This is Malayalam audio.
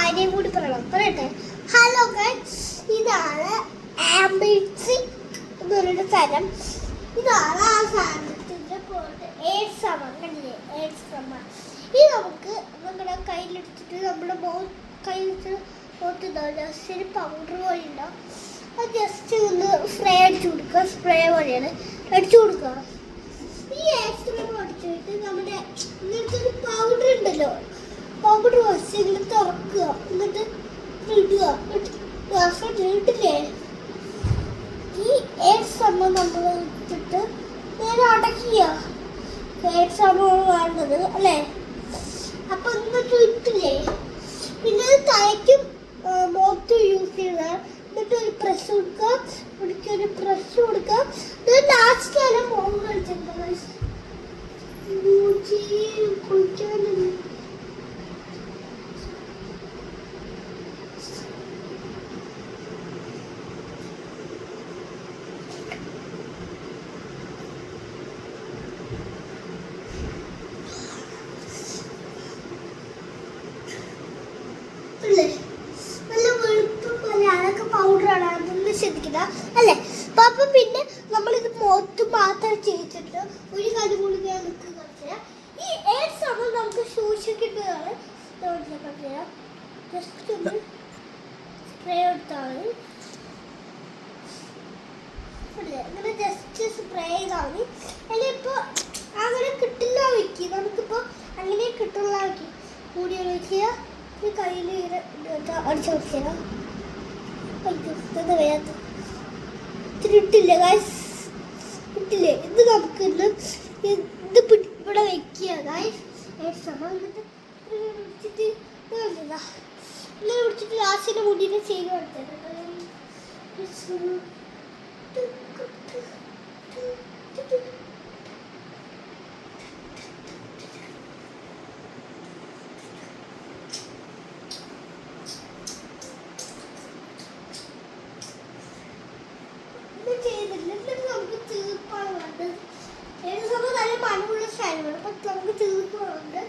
കാര്യം കൂടി പറയട്ടെ. ഹലോ ഗൈസ്, ഇതാണ് ആംബിൾസി എന്ന് പറയുന്ന സ്ഥലം. ഇതാണ് ആ സാധനത്തിൻ്റെ പോയിട്ട് കണ്ടില്ലേ, ഇത് നമുക്ക് നമ്മുടെ കയ്യിലെടുത്തിട്ട് നമ്മുടെ കയ്യിലിട്ട് ജസ്റ്റ് പൗഡർ പോലെ ഉണ്ടാവും. അത് ജസ്റ്റ് ഒന്ന് സ്പ്രേ അടിച്ചു കൊടുക്കുക. സ്പ്രേ പോലെയാണ് അടിച്ചു കൊടുക്കുക. ഈ സ്പ്രേ അടിച്ചിട്ട് നമ്മുടെ ഇങ്ങനത്തെ ഒരു പൗഡർ ഉണ്ടല്ലോ, പൗഡർ വെച്ച് ഇങ്ങനെ തുറക്കുക, എന്നിട്ട് ഇടുക. ഇട്ടില്ലേ, ഈ സംഭവം നമ്മൾ ഇട്ടിട്ട് നേരെ അടയ്ക്കുക. സംഭവം വേണ്ടത് അല്ലേ? അപ്പൊ എന്നിട്ട് ഇട്ടില്ലേ, പിന്നെ തലയ്ക്കും മുഖത്തും യൂസ് ചെയ്യുക. എന്നിട്ട് ഒരു പ്രസ് കൊടുക്കുക, ഒരു പ്രസ് കൊടുക്കുക. ലാസ്റ്റ് നേരം മുഖം കളിച്ചിട്ടുണ്ട്. കുളിക്കാനുണ്ട്. നല്ല വെളുപ്പം പോലെ അതൊക്കെ പൗഡറാണ്, അതൊന്നും ശ്രദ്ധിക്കുക അല്ലേ? അപ്പം പിന്നെ നമ്മളിത് മുഖത്ത് മാത്രം ചെയ്തിട്ട് ഒരു കാര്യം കൂടി ഞാൻ നിങ്ങൾക്ക് കാണിച്ചുതരാം. ഈ സമയം നമുക്ക് സൂക്ഷിക്കേണ്ടതാണ്. ജസ്റ്റ് ഒന്ന് സ്പ്രേ എടുത്താൽ മതി, ഇങ്ങനെ ജസ്റ്റ് സ്പ്രേ ചെയ്താൽ മതി. അല്ലെങ്കിൽ ഇപ്പോൾ അങ്ങനെ കിട്ടില്ല വയ്ക്കി, നമുക്കിപ്പോൾ അങ്ങനെ കിട്ടുള്ള വയ്ക്കി കൂടി വയ്ക്കുക. ഈ കയ്യിൽ അടിച്ചു കൊടുക്കുക. വേഗം ഇട്ടില്ലേ ഗായ്സ്, ഇട്ടില്ലേ? ഇത് നമുക്ക് ഇത് ഇവിടെ വെക്കുക ഗായ്സ്. എന്നിട്ട് പിടിച്ചിട്ട് ഇങ്ങനെ പിടിച്ചിട്ട് ലാസ്റ്റിൻ്റെ മുടിനെ ചെയ്ത് കൊടുത്തത്. നമുക്ക് തീർപ്പാണ് വേണ്ടത്. ഏത് സമയം നല്ല മണമുള്ള സ്ഥലമാണ്. അപ്പം നമുക്ക് തീർപ്പ് വേണ്ടത്.